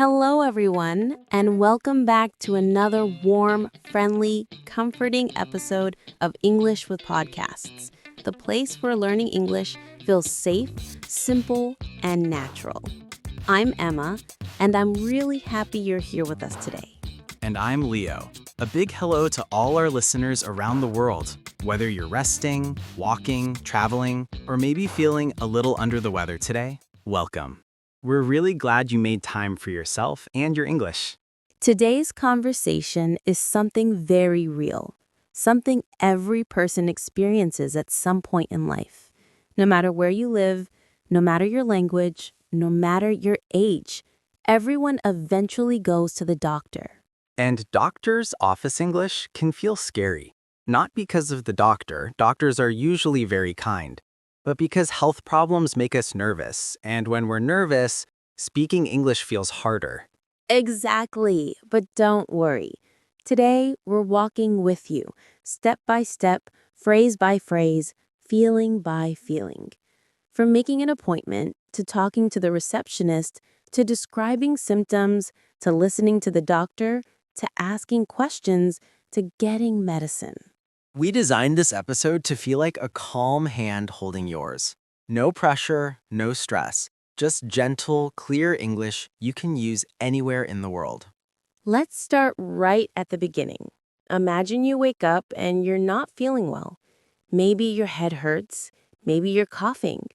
Hello, everyone, and welcome back to another warm, friendly, comforting episode of English with Podcasts, the place where learning English feels safe, simple, and natural. I'm Emma, and I'm really happy you're here with us today. And I'm Leo. A big hello to all our listeners around the world. Whether you're resting, walking, traveling, or maybe feeling a little under the weather today, welcome. We're really glad you made time for yourself and your English. Today's conversation is something very real, something every person experiences at some point in life. No matter where you live, no matter your language, no matter your age, everyone eventually goes to the doctor. And doctors' office English can feel scary. Not because of the doctor, doctors are usually very kind, but because health problems make us nervous, and when we're nervous, speaking English feels harder. Exactly, but don't worry. Today, we're walking with you, step by step, phrase by phrase, feeling by feeling. From making an appointment, to talking to the receptionist, to describing symptoms, to listening to the doctor, to asking questions, to getting medicine. We designed this episode to feel like a calm hand holding yours. No pressure, no stress. Just gentle, clear English you can use anywhere in the world. Let's start right at the beginning. Imagine you wake up and you're not feeling well. Maybe your head hurts. Maybe you're coughing.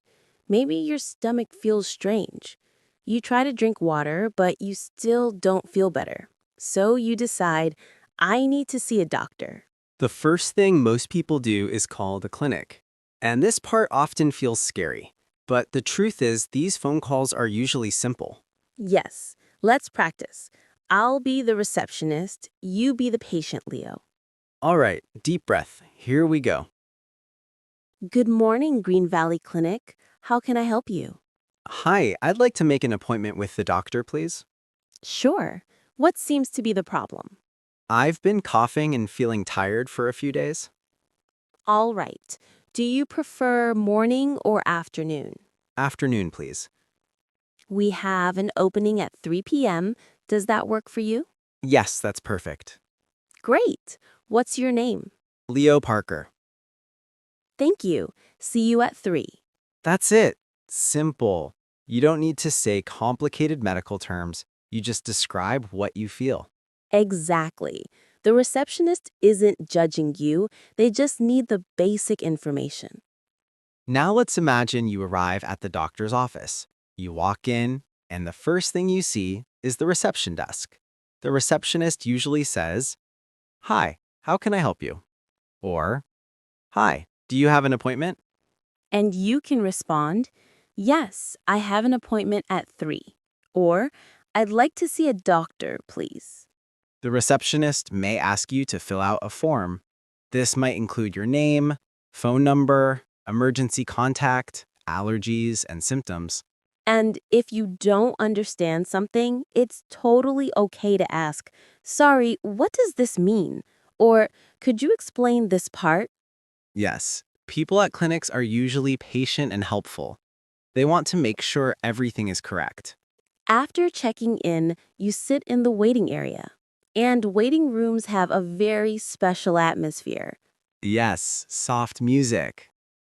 Maybe your stomach feels strange. You try to drink water, but you still don't feel better. So you decide, I need to see a doctor. The first thing most people do is call the clinic. And this part often feels scary. But the truth is, these phone calls are usually simple. Yes, let's practice. I'll be the receptionist. You be the patient, Leo. All right, deep breath. Here we go. Good morning, Green Valley Clinic. How can I help you? Hi, I'd like to make an appointment with the doctor, please. Sure. What seems to be the problem? I've been coughing and feeling tired for a few days. All right. Do you prefer morning or afternoon? Afternoon, please. We have an opening at 3 p.m. Does that work for you? Yes, that's perfect. Great. What's your name? Leo Parker. Thank you. See you at 3. That's it. Simple. You don't need to say complicated medical terms. You just describe what you feel. Exactly. The receptionist isn't judging you. They just need the basic information. Now let's imagine you arrive at the doctor's office. You walk in, and the first thing you see is the reception desk. The receptionist usually says, "Hi, how can I help you?" Or, "Hi, do you have an appointment?" And you can respond, yes, I have an appointment at 3. Or, I'd like to see a doctor, please. The receptionist may ask you to fill out a form. This might include your name, phone number, emergency contact, allergies, and symptoms. And if you don't understand something, it's totally okay to ask, sorry, what does this mean? Or, could you explain this part? Yes, people at clinics are usually patient and helpful. They want to make sure everything is correct. After checking in, you sit in the waiting area. And waiting rooms have a very special atmosphere. Yes, soft music,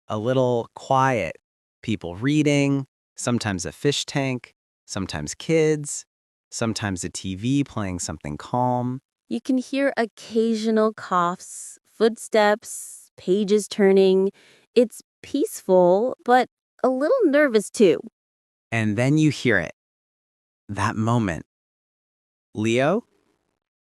a little quiet, people reading, sometimes a fish tank, sometimes kids, sometimes a TV playing something calm. You can hear occasional coughs, footsteps, pages turning. It's peaceful, but a little nervous too. And then you hear it. That moment. Leo,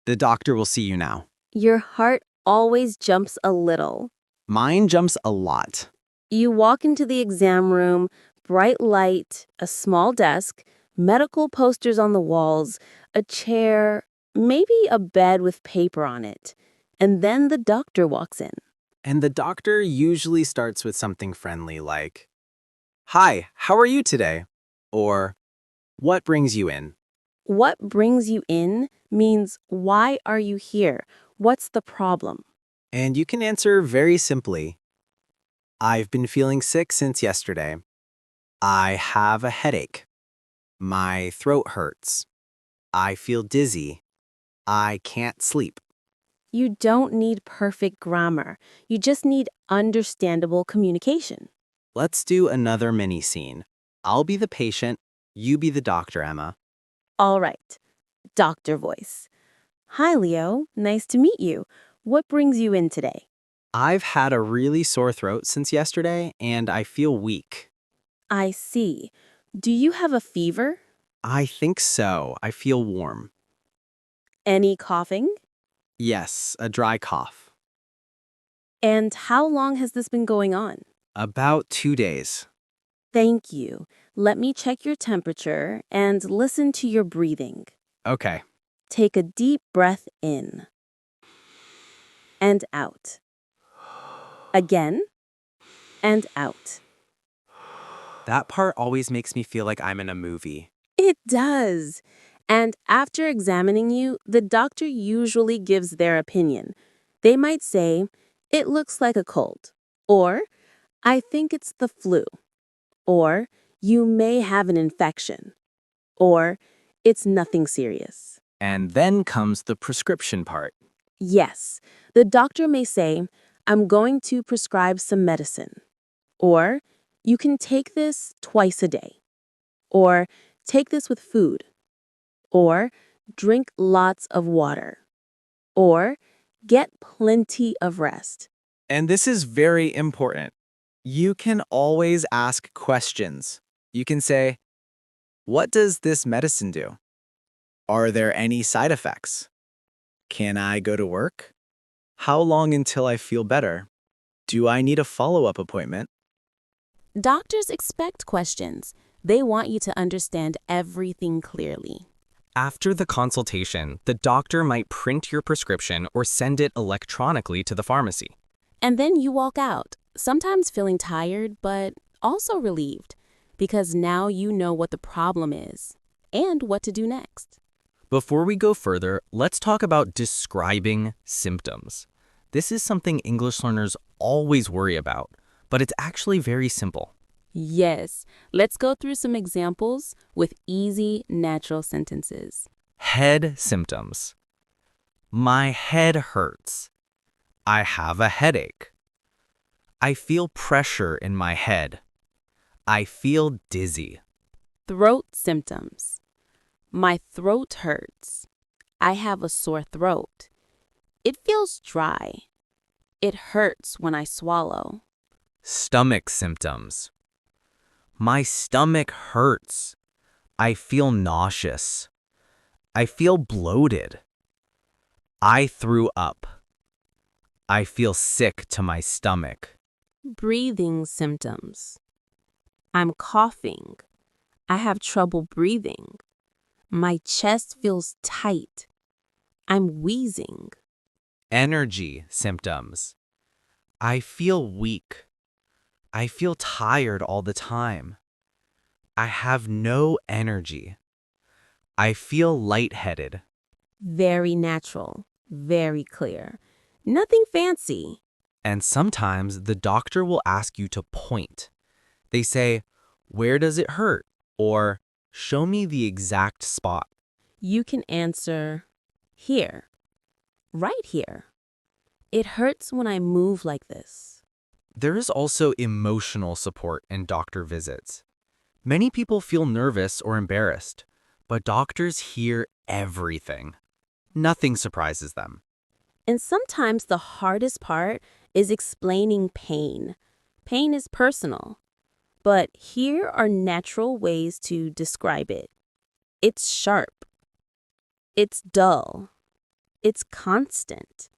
the doctor will see you now. Your heart always jumps a little. Mine jumps a lot. You walk into the exam room, bright light, a small desk, medical posters on the walls, a chair, maybe a bed with paper on it. And then the doctor walks in. And the doctor usually starts with something friendly like, "Hi, how are you today?" Or, "What brings you in?" What brings you in means why are you here? What's the problem? And you can answer very simply, "I've been feeling sick since yesterday. I have a headache. My throat hurts." I feel dizzy. I can't sleep. You don't need perfect grammar. You just need understandable communication. Let's do another mini scene. I'll be the patient, you be the doctor, Emma. All right. Doctor voice. Hi, Leo. Nice to meet you. What brings you in today? I've had a really sore throat since yesterday, and I feel weak. I see. Do you have a fever? I think so. I feel warm. Any coughing? Yes, a dry cough. And how long has this been going on? About 2 days. Thank you. Let me check your temperature and listen to your breathing. Okay. Take a deep breath in and out. Again and out. That part always makes me feel like I'm in a movie. It does. And after examining you, the doctor usually gives their opinion. They might say, "It looks like a cold," or "I think it's the flu," or "You may have an infection," or "It's nothing serious." And then comes the prescription part. Yes, the doctor may say, "I'm going to prescribe some medicine," or "You can take this twice a day," or "Take this with food," or "Drink lots of water," or "Get plenty of rest." And this is very important. You can always ask questions. You can say, what does this medicine do? Are there any side effects? Can I go to work? How long until I feel better? Do I need a follow-up appointment? Doctors expect questions. They want you to understand everything clearly. After the consultation, the doctor might print your prescription or send it electronically to the pharmacy. And then you walk out, sometimes feeling tired, but also relieved, because now you know what the problem is and what to do next. Before we go further, let's talk about describing symptoms. This is something English learners always worry about, but it's actually very simple. Yes, let's go through some examples with easy, natural sentences. Head symptoms. My head hurts. I have a headache. I feel pressure in my head. I feel dizzy. Throat symptoms. My throat hurts. I have a sore throat. It feels dry. It hurts when I swallow. Stomach symptoms. My stomach hurts. I feel nauseous. I feel bloated. I threw up. I feel sick to my stomach. Breathing symptoms. I'm coughing. I have trouble breathing. My chest feels tight. I'm wheezing. Energy symptoms. I feel weak. I feel tired all the time. I have no energy. I feel lightheaded. Very natural. Very clear. Nothing fancy. And sometimes the doctor will ask you to point. They say, "Where does it hurt?" or "Show me the exact spot." You can answer, "Here. Right here. It hurts when I move like this." There is also emotional support in doctor visits. Many people feel nervous or embarrassed, but doctors hear everything. Nothing surprises them. And sometimes the hardest part is explaining pain. Pain is personal. But here are natural ways to describe it. It's sharp. It's dull. It's constant.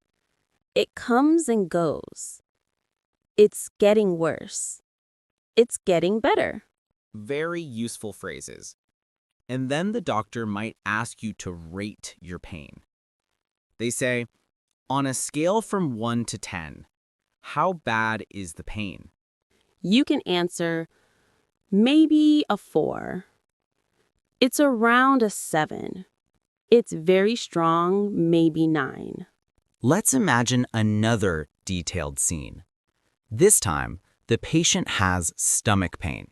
It comes and goes. It's getting worse. It's getting better. Very useful phrases. And then the doctor might ask you to rate your pain. They say, on a scale from 1 to 10, how bad is the pain? You can answer, maybe a 4. It's around a 7. It's very strong, maybe 9. Let's imagine another detailed scene. This time, the patient has stomach pain.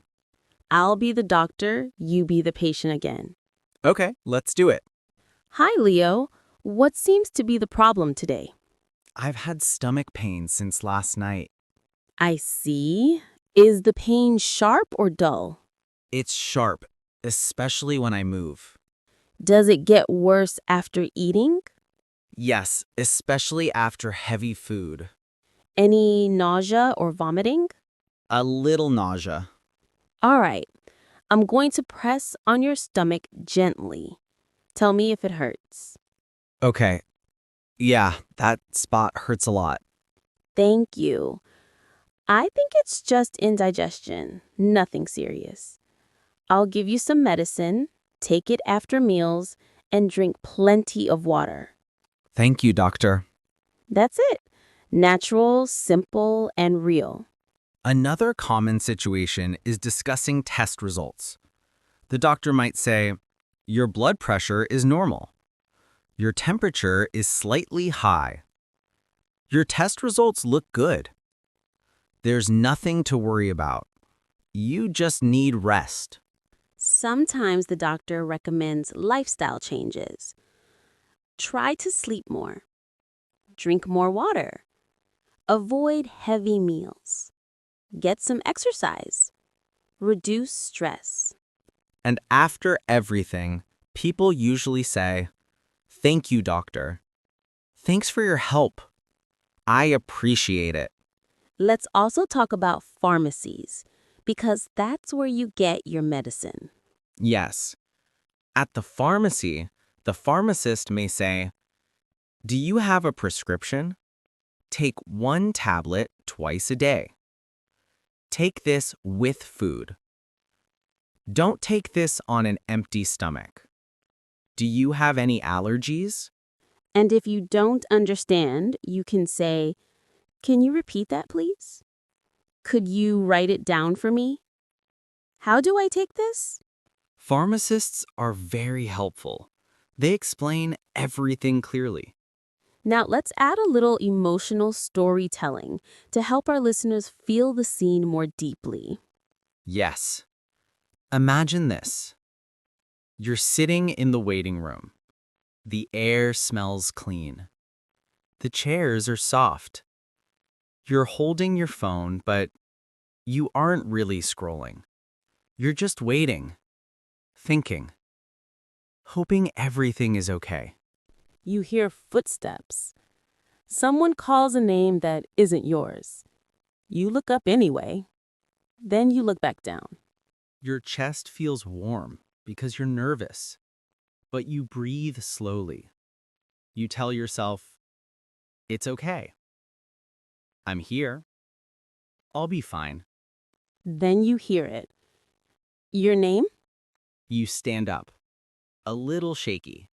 I'll be the doctor, you be the patient again. Okay, let's do it. Hi, Leo. What seems to be the problem today? I've had stomach pain since last night. I see. Is the pain sharp or dull? It's sharp, especially when I move. Does it get worse after eating? Yes, especially after heavy food. Any nausea or vomiting? A little nausea. All right. I'm going to press on your stomach gently. Tell me if it hurts. Okay. Yeah, that spot hurts a lot. Thank you. I think it's just indigestion, nothing serious. I'll give you some medicine, take it after meals, and drink plenty of water. Thank you, doctor. That's it. Natural, simple, and real. Another common situation is discussing test results. The doctor might say, your blood pressure is normal. Your temperature is slightly high. Your test results look good. There's nothing to worry about. You just need rest. Sometimes the doctor recommends lifestyle changes. Try to sleep more. Drink more water. Avoid heavy meals. Get some exercise. Reduce stress. And after everything, people usually say, thank you, doctor. Thanks for your help. I appreciate it. Let's also talk about pharmacies, because that's where you get your medicine. Yes. At the pharmacy, the pharmacist may say, do you have a prescription? Take 1 tablet twice a day. Take this with food. Don't take this on an empty stomach. Do you have any allergies? And if you don't understand, you can say, "Can you repeat that, please? Could you write it down for me? How do I take this?" Pharmacists are very helpful. They explain everything clearly. Now, let's add a little emotional storytelling to help our listeners feel the scene more deeply. Yes. Imagine this. You're sitting in the waiting room. The air smells clean. The chairs are soft. You're holding your phone, but you aren't really scrolling. You're just waiting, thinking, hoping everything is okay. You hear footsteps. Someone calls a name that isn't yours. You look up anyway. Then you look back down. Your chest feels warm because you're nervous, but you breathe slowly. You tell yourself, it's okay. I'm here. I'll be fine. Then you hear it. Your name? You stand up, a little shaky,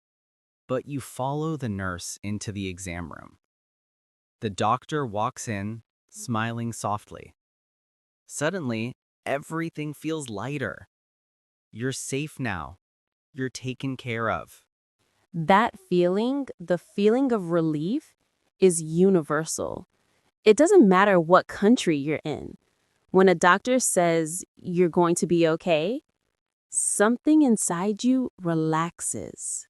but you follow the nurse into the exam room. The doctor walks in, smiling softly. Suddenly, everything feels lighter. You're safe now. You're taken care of. That feeling, the feeling of relief, is universal. It doesn't matter what country you're in. When a doctor says you're going to be okay, something inside you relaxes.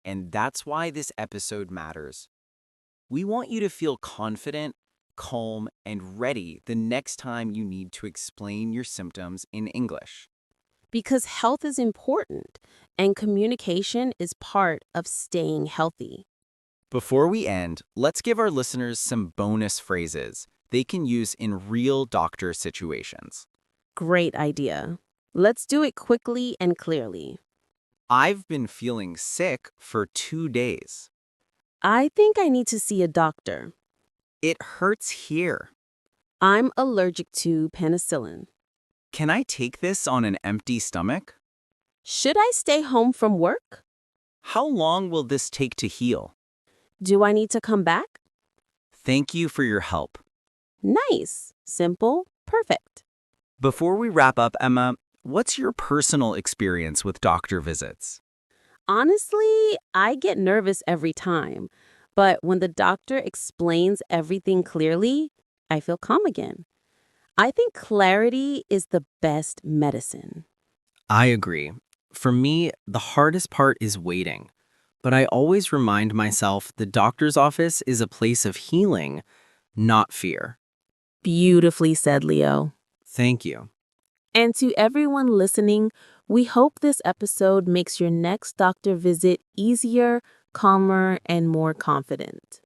And that's why this episode matters. We want you to feel confident, calm, and ready the next time you need to explain your symptoms in English. Because health is important, and communication is part of staying healthy. Before we end, let's give our listeners some bonus phrases they can use in real doctor situations. Great idea. Let's do it quickly and clearly. I've been feeling sick for 2 days. I think I need to see a doctor. It hurts here. I'm allergic to penicillin. Can I take this on an empty stomach? Should I stay home from work? How long will this take to heal? Do I need to come back? Thank you for your help. Nice, simple, perfect. Before we wrap up, Emma, what's your personal experience with doctor visits? Honestly, I get nervous every time, but when the doctor explains everything clearly, I feel calm again. I think clarity is the best medicine. I agree. For me, the hardest part is waiting. But I always remind myself the doctor's office is a place of healing, not fear. Beautifully said, Leo. Thank you. And to everyone listening, we hope this episode makes your next doctor visit easier, calmer, and more confident.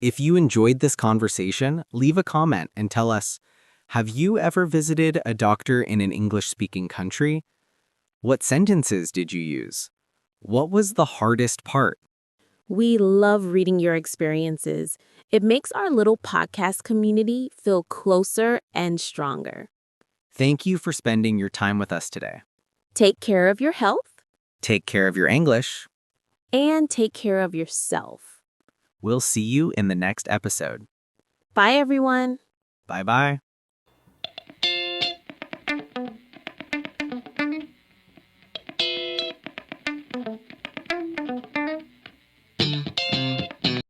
If you enjoyed this conversation, leave a comment and tell us, have you ever visited a doctor in an English-speaking country? What sentences did you use? What was the hardest part? We love reading your experiences. It makes our little podcast community feel closer and stronger. Thank you for spending your time with us today. Take care of your health Take care of your English. and take care of yourself. We'll see you in the next episode. Bye, everyone. Bye-bye.